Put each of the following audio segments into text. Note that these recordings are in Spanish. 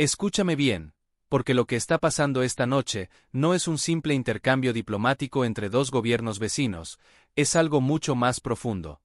Escúchame bien, porque lo que está pasando esta noche no es un simple intercambio diplomático entre dos gobiernos vecinos, es algo mucho más profundo.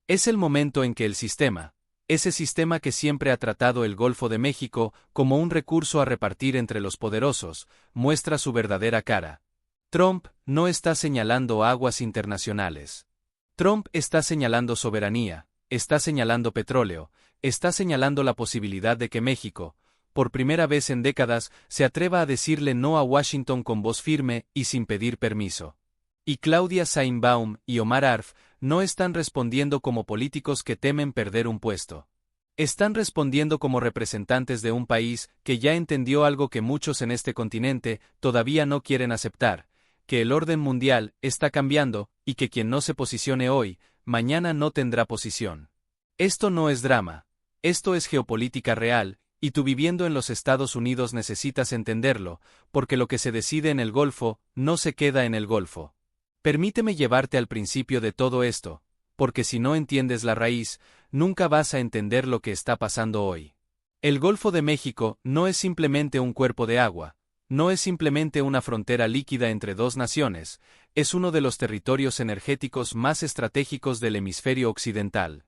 Es el momento en que el sistema, ese sistema que siempre ha tratado el Golfo de México como un recurso a repartir entre los poderosos, muestra su verdadera cara. Trump no está señalando aguas internacionales. Trump está señalando soberanía, está señalando petróleo, está señalando la posibilidad de que México, por primera vez en décadas, se atreva a decirle no a Washington con voz firme y sin pedir permiso. Y Claudia Sheinbaum y Omar Arf no están respondiendo como políticos que temen perder un puesto. Están respondiendo como representantes de un país que ya entendió algo que muchos en este continente todavía no quieren aceptar, que el orden mundial está cambiando y que quien no se posicione hoy, mañana no tendrá posición. Esto no es drama, esto es geopolítica real, y tú viviendo en los Estados Unidos necesitas entenderlo, porque lo que se decide en el Golfo no se queda en el Golfo. Permíteme llevarte al principio de todo esto, porque si no entiendes la raíz, nunca vas a entender lo que está pasando hoy. El Golfo de México no es simplemente un cuerpo de agua, no es simplemente una frontera líquida entre dos naciones, es uno de los territorios energéticos más estratégicos del hemisferio occidental.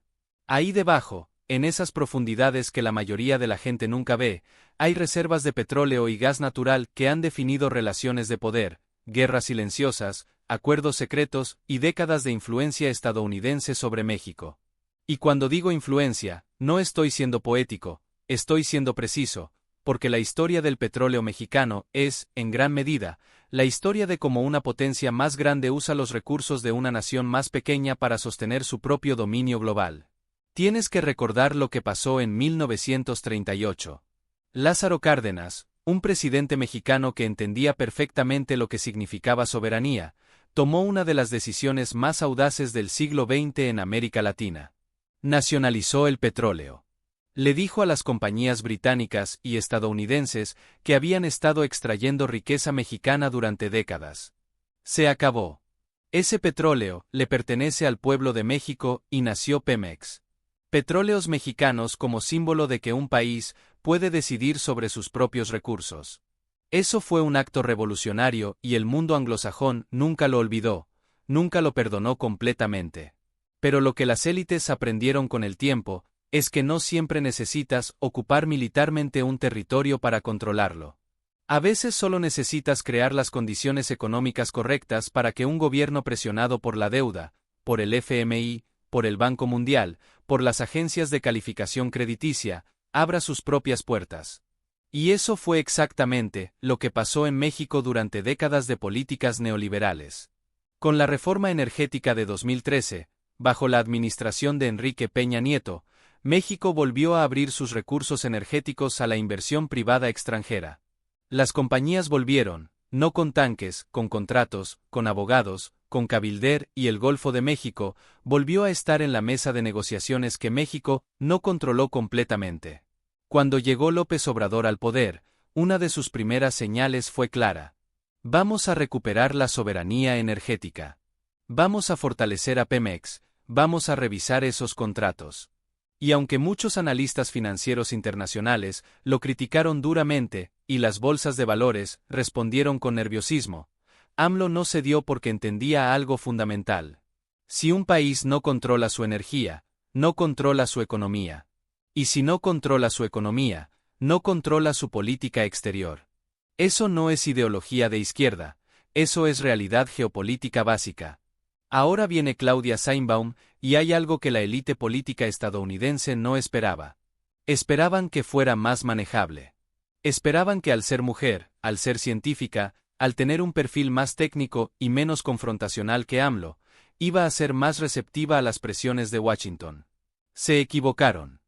Ahí debajo, en esas profundidades que la mayoría de la gente nunca ve, hay reservas de petróleo y gas natural que han definido relaciones de poder, guerras silenciosas, acuerdos secretos y décadas de influencia estadounidense sobre México. Y cuando digo influencia, no estoy siendo poético, estoy siendo preciso, porque la historia del petróleo mexicano es, en gran medida, la historia de cómo una potencia más grande usa los recursos de una nación más pequeña para sostener su propio dominio global. Tienes que recordar lo que pasó en 1938. Lázaro Cárdenas, un presidente mexicano que entendía perfectamente lo que significaba soberanía, tomó una de las decisiones más audaces del siglo XX en América Latina. Nacionalizó el petróleo. Le dijo a las compañías británicas y estadounidenses que habían estado extrayendo riqueza mexicana durante décadas. Se acabó. Ese petróleo le pertenece al pueblo de México y nació Pemex. Petróleos Mexicanos como símbolo de que un país puede decidir sobre sus propios recursos. Eso fue un acto revolucionario y el mundo anglosajón nunca lo olvidó, nunca lo perdonó completamente. Pero lo que las élites aprendieron con el tiempo es que no siempre necesitas ocupar militarmente un territorio para controlarlo. A veces solo necesitas crear las condiciones económicas correctas para que un gobierno presionado por la deuda, por el FMI, por el Banco Mundial, por las agencias de calificación crediticia, abra sus propias puertas. Y eso fue exactamente lo que pasó en México durante décadas de políticas neoliberales. Con la reforma energética de 2013, bajo la administración de Enrique Peña Nieto, México volvió a abrir sus recursos energéticos a la inversión privada extranjera. Las compañías volvieron, no con tanques, con contratos, con abogados, con Cabilder y el Golfo de México, volvió a estar en la mesa de negociaciones que México no controló completamente. Cuando llegó López Obrador al poder, una de sus primeras señales fue clara. Vamos a recuperar la soberanía energética. Vamos a fortalecer a Pemex, vamos a revisar esos contratos. Y aunque muchos analistas financieros internacionales lo criticaron duramente, y las bolsas de valores respondieron con nerviosismo, AMLO no cedió porque entendía algo fundamental. Si un país no controla su energía, no controla su economía. Y si no controla su economía, no controla su política exterior. Eso no es ideología de izquierda, eso es realidad geopolítica básica. Ahora viene Claudia Sheinbaum, y hay algo que la élite política estadounidense no esperaba. Esperaban que fuera más manejable. Esperaban que al ser mujer, al ser científica, al tener un perfil más técnico y menos confrontacional que AMLO, iba a ser más receptiva a las presiones de Washington. Se equivocaron.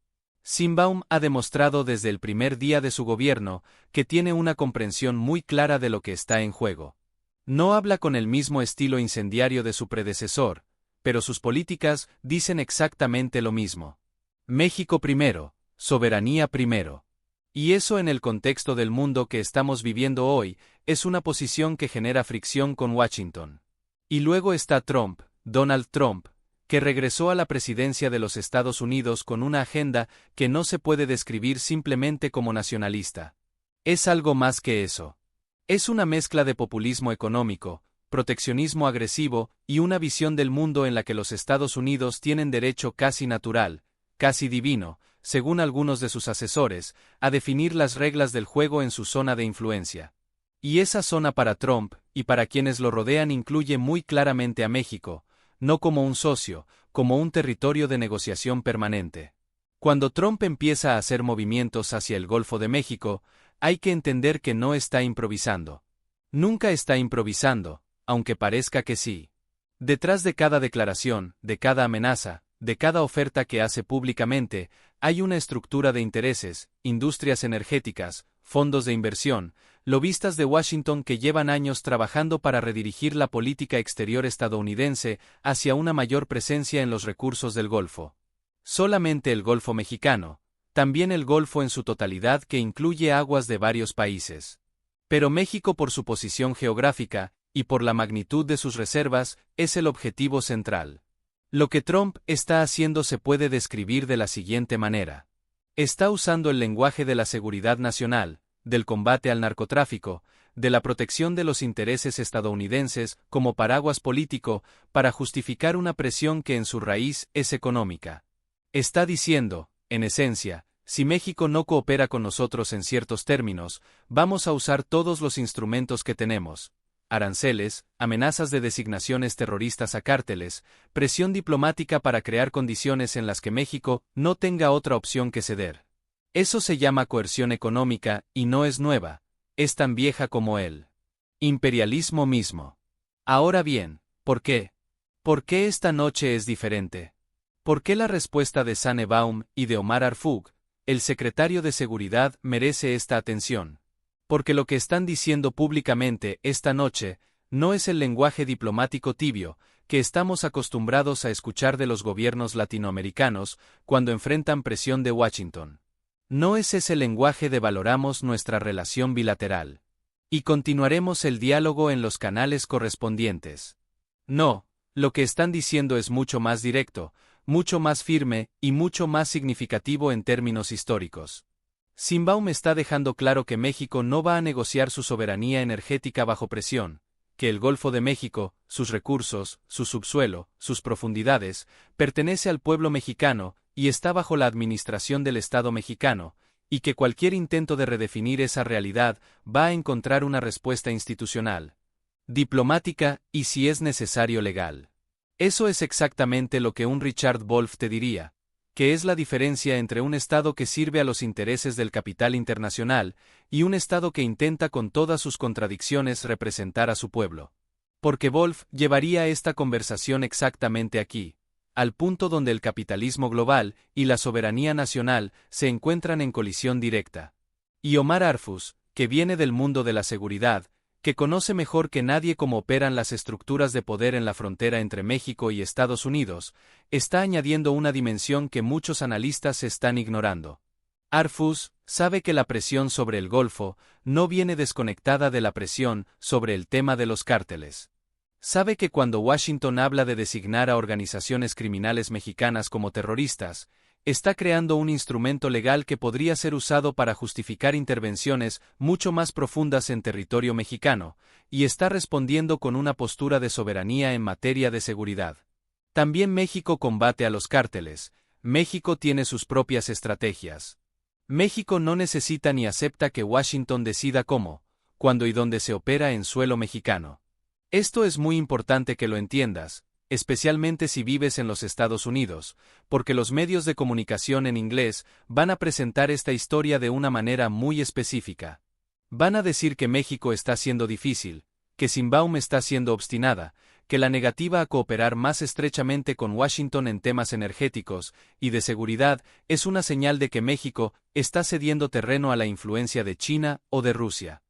Sheinbaum ha demostrado desde el primer día de su gobierno que tiene una comprensión muy clara de lo que está en juego. No habla con el mismo estilo incendiario de su predecesor, pero sus políticas dicen exactamente lo mismo. México primero, soberanía primero. Y eso en el contexto del mundo que estamos viviendo hoy, es una posición que genera fricción con Washington. Y luego está Trump, Donald Trump, que regresó a la presidencia de los Estados Unidos con una agenda que no se puede describir simplemente como nacionalista. Es algo más que eso. Es una mezcla de populismo económico, proteccionismo agresivo y una visión del mundo en la que los Estados Unidos tienen derecho casi natural, casi divino, según algunos de sus asesores, a definir las reglas del juego en su zona de influencia. Y esa zona para Trump, y para quienes lo rodean, incluye muy claramente a México, no como un socio, como un territorio de negociación permanente. Cuando Trump empieza a hacer movimientos hacia el Golfo de México, hay que entender que no está improvisando. Nunca está improvisando, aunque parezca que sí. Detrás de cada declaración, de cada amenaza, de cada oferta que hace públicamente, hay una estructura de intereses, industrias energéticas, fondos de inversión, lobistas de Washington que llevan años trabajando para redirigir la política exterior estadounidense hacia una mayor presencia en los recursos del Golfo. Solamente el Golfo mexicano, también el Golfo en su totalidad que incluye aguas de varios países. Pero México, por su posición geográfica, y por la magnitud de sus reservas, es el objetivo central. Lo que Trump está haciendo se puede describir de la siguiente manera. Está usando el lenguaje de la seguridad nacional, del combate al narcotráfico, de la protección de los intereses estadounidenses como paraguas político para justificar una presión que en su raíz es económica. Está diciendo, en esencia, si México no coopera con nosotros en ciertos términos, vamos a usar todos los instrumentos que tenemos. Aranceles, amenazas de designaciones terroristas a cárteles, presión diplomática para crear condiciones en las que México no tenga otra opción que ceder. Eso se llama coerción económica y no es nueva, es tan vieja como el imperialismo mismo. Ahora bien, ¿por qué? ¿Por qué esta noche es diferente? ¿Por qué la respuesta de Sannebaum y de Omar Arfug, el secretario de Seguridad, merece esta atención? Porque lo que están diciendo públicamente esta noche no es el lenguaje diplomático tibio que estamos acostumbrados a escuchar de los gobiernos latinoamericanos cuando enfrentan presión de Washington. No es ese lenguaje de valoramos nuestra relación bilateral. Y continuaremos el diálogo en los canales correspondientes. No, lo que están diciendo es mucho más directo, mucho más firme y mucho más significativo en términos históricos. Sannebaum está dejando claro que México no va a negociar su soberanía energética bajo presión, que el Golfo de México, sus recursos, su subsuelo, sus profundidades, pertenece al pueblo mexicano y está bajo la administración del Estado mexicano, y que cualquier intento de redefinir esa realidad va a encontrar una respuesta institucional, diplomática y, si es necesario, legal. Eso es exactamente lo que un Richard Wolff te diría, que es la diferencia entre un Estado que sirve a los intereses del capital internacional y un Estado que intenta con todas sus contradicciones representar a su pueblo. Porque Wolff llevaría esta conversación exactamente aquí, al punto donde el capitalismo global y la soberanía nacional se encuentran en colisión directa. Y Omar Arfus, que viene del mundo de la seguridad, que conoce mejor que nadie cómo operan las estructuras de poder en la frontera entre México y Estados Unidos, está añadiendo una dimensión que muchos analistas están ignorando. Arfus sabe que la presión sobre el Golfo no viene desconectada de la presión sobre el tema de los cárteles. Sabe que cuando Washington habla de designar a organizaciones criminales mexicanas como terroristas, está creando un instrumento legal que podría ser usado para justificar intervenciones mucho más profundas en territorio mexicano, y está respondiendo con una postura de soberanía en materia de seguridad. También México combate a los cárteles, México tiene sus propias estrategias. México no necesita ni acepta que Washington decida cómo, cuándo y dónde se opera en suelo mexicano. Esto es muy importante que lo entiendas, especialmente si vives en los Estados Unidos, porque los medios de comunicación en inglés van a presentar esta historia de una manera muy específica. Van a decir que México está siendo difícil, que Sannebaum está siendo obstinada, que la negativa a cooperar más estrechamente con Washington en temas energéticos y de seguridad es una señal de que México está cediendo terreno a la influencia de China o de Rusia.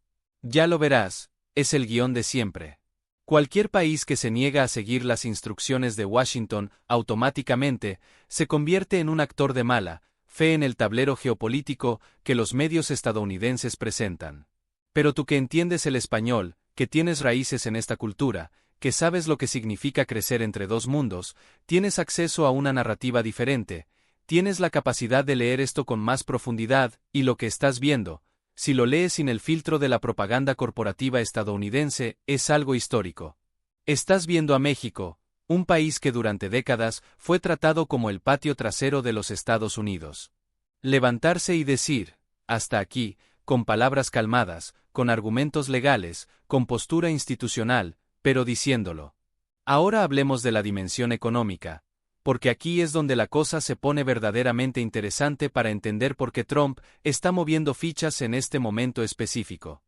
Ya lo verás, es el guión de siempre. Cualquier país que se niega a seguir las instrucciones de Washington automáticamente se convierte en un actor de mala fe en el tablero geopolítico que los medios estadounidenses presentan. Pero tú que entiendes el español, que tienes raíces en esta cultura, que sabes lo que significa crecer entre dos mundos, tienes acceso a una narrativa diferente, tienes la capacidad de leer esto con más profundidad, y lo que estás viendo, Si lo lees sin el filtro de la propaganda corporativa estadounidense, es algo histórico. Estás viendo a México, un país que durante décadas fue tratado como el patio trasero de los Estados Unidos. Levantarse y decir, hasta aquí, con palabras calmadas, con argumentos legales, con postura institucional, pero diciéndolo. Ahora hablemos de la dimensión económica, porque aquí es donde la cosa se pone verdaderamente interesante para entender por qué Trump está moviendo fichas en este momento específico.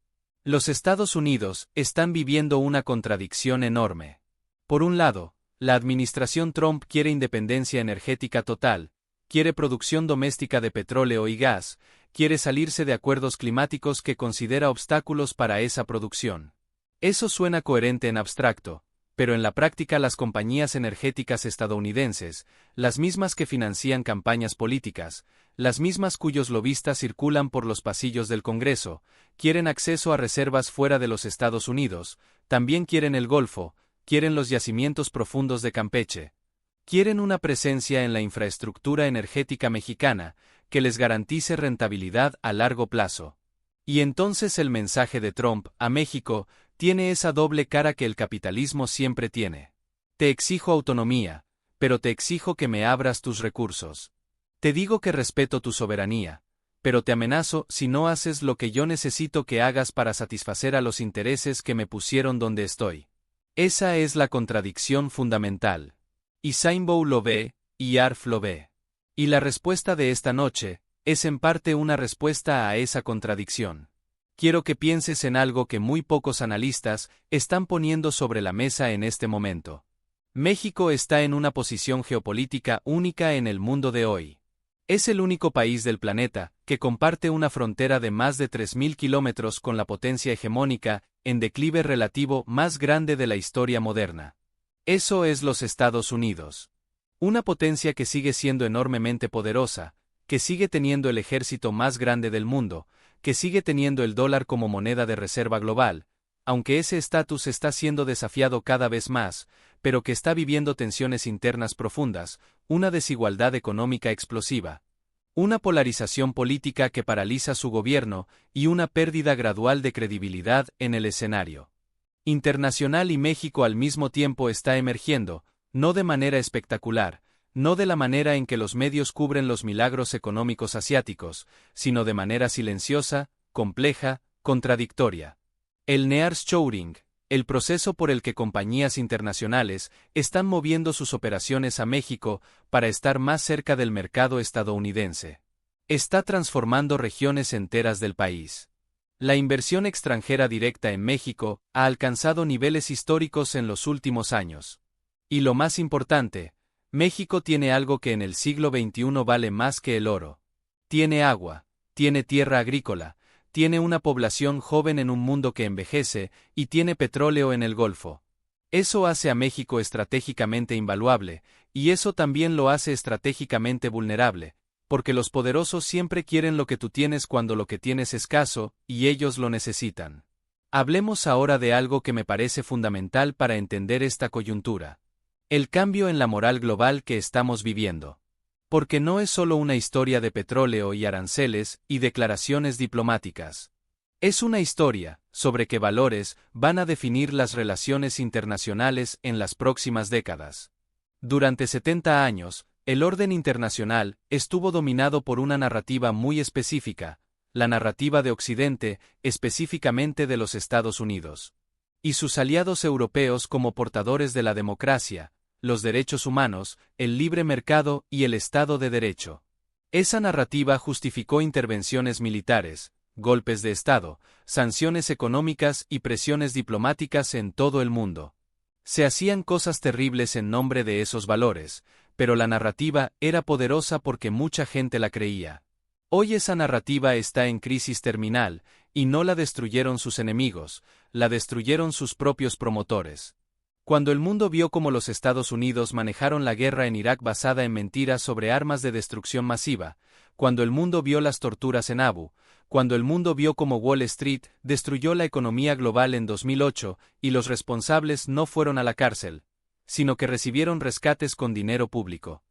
Los Estados Unidos están viviendo una contradicción enorme. Por un lado, la administración Trump quiere independencia energética total, quiere producción doméstica de petróleo y gas, quiere salirse de acuerdos climáticos que considera obstáculos para esa producción. Eso suena coherente en abstracto, pero en la práctica las compañías energéticas estadounidenses, las mismas que financian campañas políticas, las mismas cuyos lobistas circulan por los pasillos del Congreso, quieren acceso a reservas fuera de los Estados Unidos, también quieren el Golfo, quieren los yacimientos profundos de Campeche. Quieren una presencia en la infraestructura energética mexicana que les garantice rentabilidad a largo plazo. Y entonces el mensaje de Trump a México tiene esa doble cara que el capitalismo siempre tiene. Te exijo autonomía, pero te exijo que me abras tus recursos. Te digo que respeto tu soberanía, pero te amenazo si no haces lo que yo necesito que hagas para satisfacer a los intereses que me pusieron donde estoy. Esa es la contradicción fundamental. Y Sainbow lo ve, y Arf lo ve. Y la respuesta de esta noche es en parte una respuesta a esa contradicción. Quiero que pienses en algo que muy pocos analistas están poniendo sobre la mesa en este momento. México está en una posición geopolítica única en el mundo de hoy. Es el único país del planeta que comparte una frontera de más de 3.000 kilómetros con la potencia hegemónica en declive relativo más grande de la historia moderna. Eso es los Estados Unidos. Una potencia que sigue siendo enormemente poderosa, que sigue teniendo el ejército más grande del mundo, que sigue teniendo el dólar como moneda de reserva global, aunque ese estatus está siendo desafiado cada vez más, pero que está viviendo tensiones internas profundas, una desigualdad económica explosiva, una polarización política que paraliza su gobierno y una pérdida gradual de credibilidad en el escenario internacional, y México al mismo tiempo está emergiendo, no de manera espectacular, no de la manera en que los medios cubren los milagros económicos asiáticos, sino de manera silenciosa, compleja, contradictoria. El nearshoring, el proceso por el que compañías internacionales están moviendo sus operaciones a México para estar más cerca del mercado estadounidense, está transformando regiones enteras del país. La inversión extranjera directa en México ha alcanzado niveles históricos en los últimos años. Y lo más importante, México tiene algo que en el siglo XXI vale más que el oro. Tiene agua, tiene tierra agrícola, tiene una población joven en un mundo que envejece y tiene petróleo en el Golfo. Eso hace a México estratégicamente invaluable, y eso también lo hace estratégicamente vulnerable, porque los poderosos siempre quieren lo que tú tienes cuando lo que tienes es escaso, y ellos lo necesitan. Hablemos ahora de algo que me parece fundamental para entender esta coyuntura. El cambio en la moral global que estamos viviendo. Porque no es solo una historia de petróleo y aranceles y declaraciones diplomáticas. Es una historia sobre qué valores van a definir las relaciones internacionales en las próximas décadas. Durante 70 años, el orden internacional estuvo dominado por una narrativa muy específica, la narrativa de Occidente, específicamente de los Estados Unidos. Y sus aliados europeos como portadores de la democracia, los derechos humanos, el libre mercado y el Estado de Derecho. Esa narrativa justificó intervenciones militares, golpes de Estado, sanciones económicas y presiones diplomáticas en todo el mundo. Se hacían cosas terribles en nombre de esos valores, pero la narrativa era poderosa porque mucha gente la creía. Hoy esa narrativa está en crisis terminal, y no la destruyeron sus enemigos, la destruyeron sus propios promotores. Cuando el mundo vio cómo los Estados Unidos manejaron la guerra en Irak basada en mentiras sobre armas de destrucción masiva, cuando el mundo vio las torturas en Abu, cuando el mundo vio cómo Wall Street destruyó la economía global en 2008 y los responsables no fueron a la cárcel, sino que recibieron rescates con dinero público.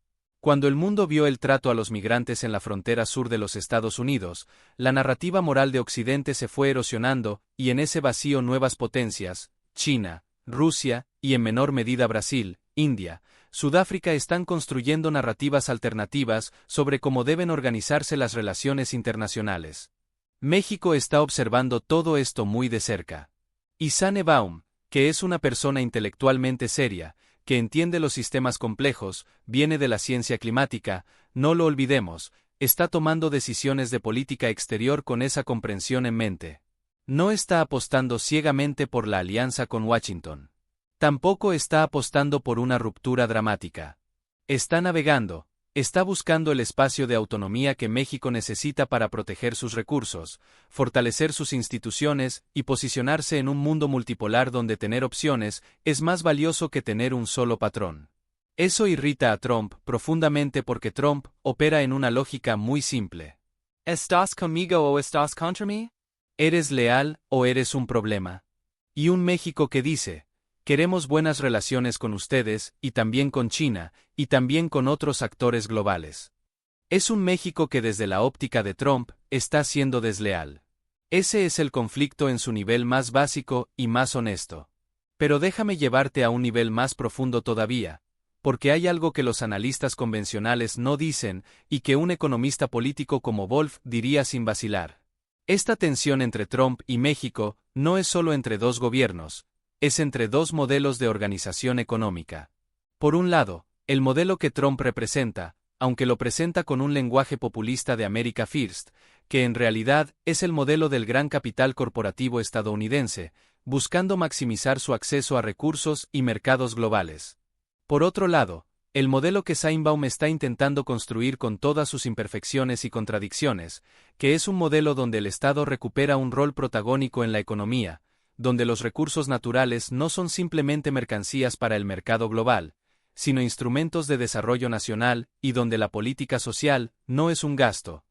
Cuando el mundo vio el trato a los migrantes en la frontera sur de los Estados Unidos, la narrativa moral de Occidente se fue erosionando, y en ese vacío nuevas potencias, China, Rusia, y en menor medida Brasil, India, Sudáfrica están construyendo narrativas alternativas sobre cómo deben organizarse las relaciones internacionales. México está observando todo esto muy de cerca. Y Sane Baum, que es una persona intelectualmente seria, que entiende los sistemas complejos, viene de la ciencia climática, no lo olvidemos, está tomando decisiones de política exterior con esa comprensión en mente. No está apostando ciegamente por la alianza con Washington. Tampoco está apostando por una ruptura dramática. Está navegando, está buscando el espacio de autonomía que México necesita para proteger sus recursos, fortalecer sus instituciones y posicionarse en un mundo multipolar donde tener opciones es más valioso que tener un solo patrón. Eso irrita a Trump profundamente porque Trump opera en una lógica muy simple. ¿Estás conmigo o estás contra mí? ¿Eres leal o eres un problema? Y un México que dice, queremos buenas relaciones con ustedes, y también con China, y también con otros actores globales. Es un México que desde la óptica de Trump está siendo desleal. Ese es el conflicto en su nivel más básico y más honesto. Pero déjame llevarte a un nivel más profundo todavía, porque hay algo que los analistas convencionales no dicen y que un economista político como Wolf diría sin vacilar. Esta tensión entre Trump y México no es solo entre dos gobiernos, es entre dos modelos de organización económica. Por un lado, el modelo que Trump representa, aunque lo presenta con un lenguaje populista de America First, que en realidad es el modelo del gran capital corporativo estadounidense, buscando maximizar su acceso a recursos y mercados globales. Por otro lado, el modelo que Seinbaum está intentando construir con todas sus imperfecciones y contradicciones, que es un modelo donde el Estado recupera un rol protagónico en la economía, donde los recursos naturales no son simplemente mercancías para el mercado global, sino instrumentos de desarrollo nacional y donde la política social no es un gasto,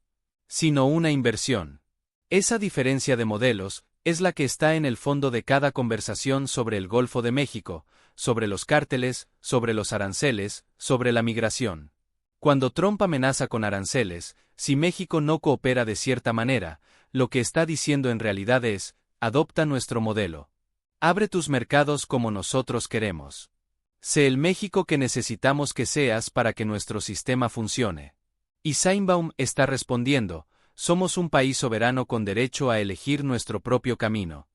sino una inversión. Esa diferencia de modelos es la que está en el fondo de cada conversación sobre el Golfo de México, sobre los cárteles, sobre los aranceles, sobre la migración. Cuando Trump amenaza con aranceles, si México no coopera de cierta manera, lo que está diciendo en realidad es, adopta nuestro modelo. Abre tus mercados como nosotros queremos. Sé el México que necesitamos que seas para que nuestro sistema funcione. Y Seinbaum está respondiendo, somos un país soberano con derecho a elegir nuestro propio camino.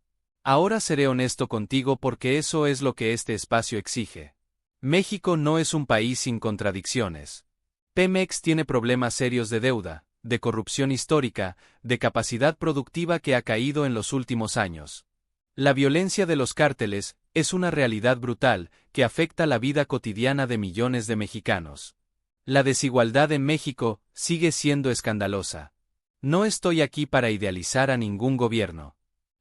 Ahora seré honesto contigo porque eso es lo que este espacio exige. México no es un país sin contradicciones. Pemex tiene problemas serios de deuda, de corrupción histórica, de capacidad productiva que ha caído en los últimos años. La violencia de los cárteles es una realidad brutal que afecta la vida cotidiana de millones de mexicanos. La desigualdad en México sigue siendo escandalosa. No estoy aquí para idealizar a ningún gobierno.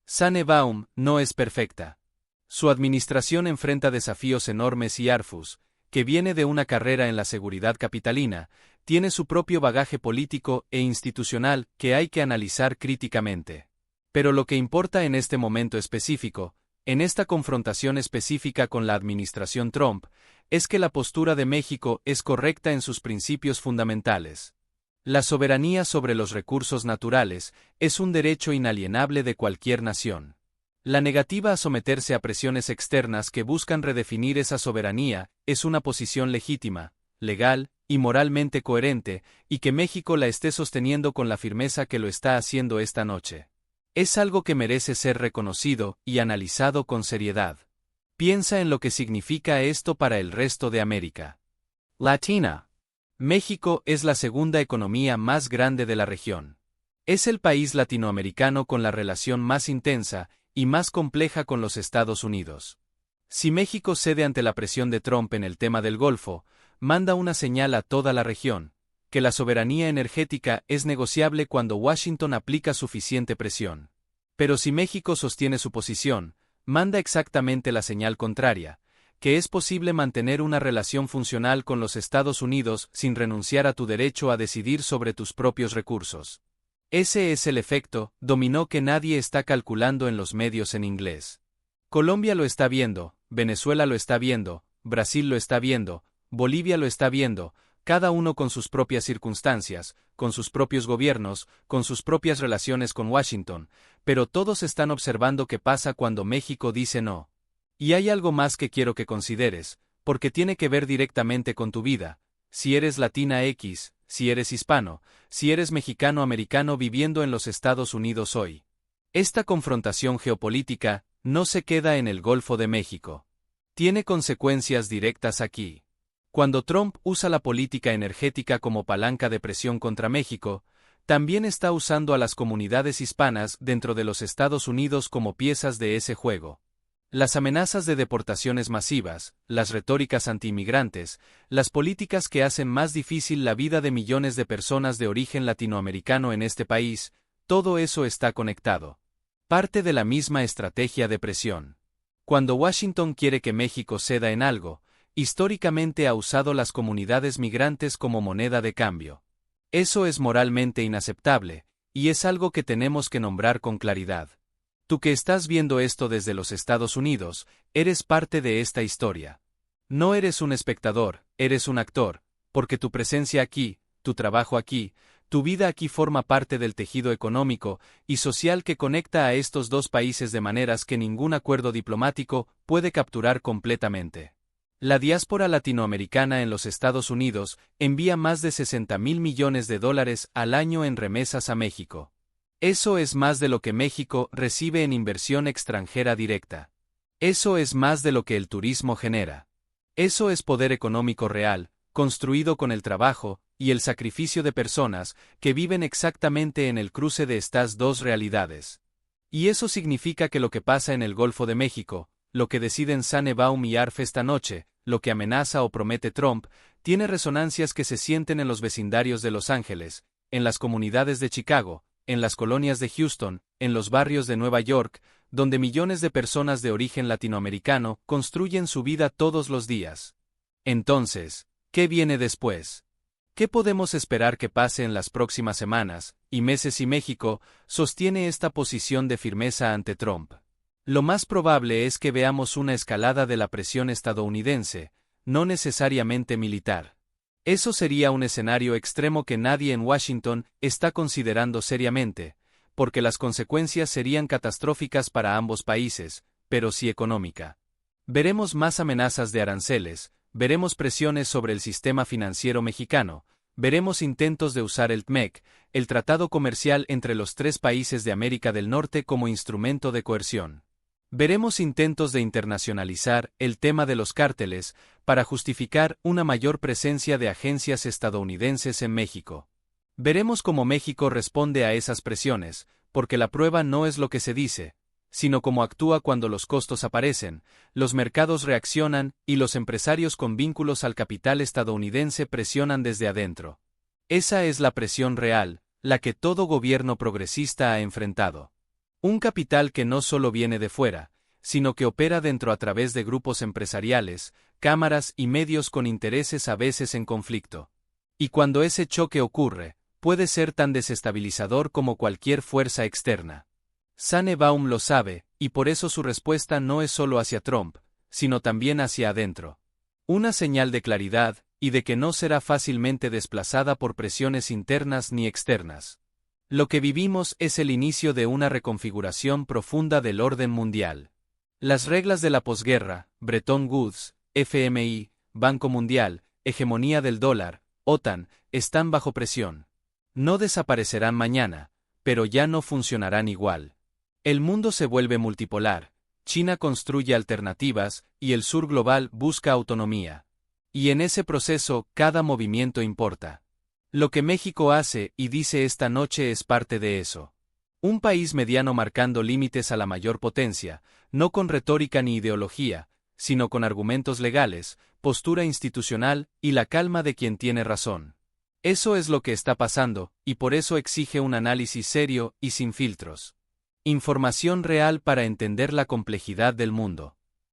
Sane Baum no es perfecta. Su administración enfrenta desafíos enormes y Arfus, que viene de una carrera en la seguridad capitalina, tiene su propio bagaje político e institucional que hay que analizar críticamente. Pero lo que importa en este momento específico, en esta confrontación específica con la administración Trump, es que la postura de México es correcta en sus principios fundamentales. La soberanía sobre los recursos naturales es un derecho inalienable de cualquier nación. La negativa a someterse a presiones externas que buscan redefinir esa soberanía es una posición legítima, legal y moralmente coherente, y que México la esté sosteniendo con la firmeza que lo está haciendo esta noche. Es algo que merece ser reconocido y analizado con seriedad. Piensa en lo que significa esto para el resto de América Latina. México es la segunda economía más grande de la región. Es el país latinoamericano con la relación más intensa y más compleja con los Estados Unidos. Si México cede ante la presión de Trump en el tema del Golfo, manda una señal a toda la región, que la soberanía energética es negociable cuando Washington aplica suficiente presión. Pero si México sostiene su posición, manda exactamente la señal contraria, que es posible mantener una relación funcional con los Estados Unidos sin renunciar a tu derecho a decidir sobre tus propios recursos. Ese es el efecto dominó que nadie está calculando en los medios en inglés. Colombia lo está viendo, Venezuela lo está viendo, Brasil lo está viendo, Bolivia lo está viendo, cada uno con sus propias circunstancias, con sus propios gobiernos, con sus propias relaciones con Washington, pero todos están observando qué pasa cuando México dice no. Y hay algo más que quiero que consideres, porque tiene que ver directamente con tu vida, si eres latina X, si eres hispano, si eres mexicano-americano viviendo en los Estados Unidos hoy. Esta confrontación geopolítica no se queda en el Golfo de México. Tiene consecuencias directas aquí. Cuando Trump usa la política energética como palanca de presión contra México, también está usando a las comunidades hispanas dentro de los Estados Unidos como piezas de ese juego. Las amenazas de deportaciones masivas, las retóricas antiinmigrantes, las políticas que hacen más difícil la vida de millones de personas de origen latinoamericano en este país, todo eso está conectado. Parte de la misma estrategia de presión. Cuando Washington quiere que México ceda en algo, históricamente ha usado las comunidades migrantes como moneda de cambio. Eso es moralmente inaceptable, y es algo que tenemos que nombrar con claridad. Tú que estás viendo esto desde los Estados Unidos, eres parte de esta historia. No eres un espectador, eres un actor, porque tu presencia aquí, tu trabajo aquí, tu vida aquí forma parte del tejido económico y social que conecta a estos dos países de maneras que ningún acuerdo diplomático puede capturar completamente. La diáspora latinoamericana en los Estados Unidos envía más de $60,000 millones al año en remesas a México. Eso es más de lo que México recibe en inversión extranjera directa. Eso es más de lo que el turismo genera. Eso es poder económico real, construido con el trabajo y el sacrificio de personas que viven exactamente en el cruce de estas dos realidades. Y eso significa que lo que pasa en el Golfo de México, lo que deciden Sanebaum y ARF esta noche, lo que amenaza o promete Trump, tiene resonancias que se sienten en los vecindarios de Los Ángeles, en las comunidades de Chicago, en las colonias de Houston, en los barrios de Nueva York, donde millones de personas de origen latinoamericano construyen su vida todos los días. Entonces, ¿qué viene después? ¿Qué podemos esperar que pase en las próximas semanas y meses si México sostiene esta posición de firmeza ante Trump? Lo más probable es que veamos una escalada de la presión estadounidense, no necesariamente militar. Eso sería un escenario extremo que nadie en Washington está considerando seriamente, porque las consecuencias serían catastróficas para ambos países, pero sí económica. Veremos más amenazas de aranceles, veremos presiones sobre el sistema financiero mexicano, veremos intentos de usar el TMEC, el tratado comercial entre los tres países de América del Norte como instrumento de coerción. Veremos intentos de internacionalizar el tema de los cárteles para justificar una mayor presencia de agencias estadounidenses en México. Veremos cómo México responde a esas presiones, porque la prueba no es lo que se dice, sino cómo actúa cuando los costos aparecen, los mercados reaccionan y los empresarios con vínculos al capital estadounidense presionan desde adentro. Esa es la presión real, la que todo gobierno progresista ha enfrentado. Un capital que no solo viene de fuera, sino que opera dentro a través de grupos empresariales, cámaras y medios con intereses a veces en conflicto. Y cuando ese choque ocurre, puede ser tan desestabilizador como cualquier fuerza externa. Sanebaum lo sabe, y por eso su respuesta no es solo hacia Trump, sino también hacia adentro. Una señal de claridad, y de que no será fácilmente desplazada por presiones internas ni externas. Lo que vivimos es el inicio de una reconfiguración profunda del orden mundial. Las reglas de la posguerra, Bretton Woods, FMI, Banco Mundial, hegemonía del dólar, OTAN, están bajo presión. No desaparecerán mañana, pero ya no funcionarán igual. El mundo se vuelve multipolar, China construye alternativas, y el sur global busca autonomía. Y en ese proceso, cada movimiento importa. Lo que México hace y dice esta noche es parte de eso. Un país mediano marcando límites a la mayor potencia, no con retórica ni ideología, sino con argumentos legales, postura institucional y la calma de quien tiene razón. Eso es lo que está pasando, y por eso exige un análisis serio y sin filtros. Información real para entender la complejidad del mundo.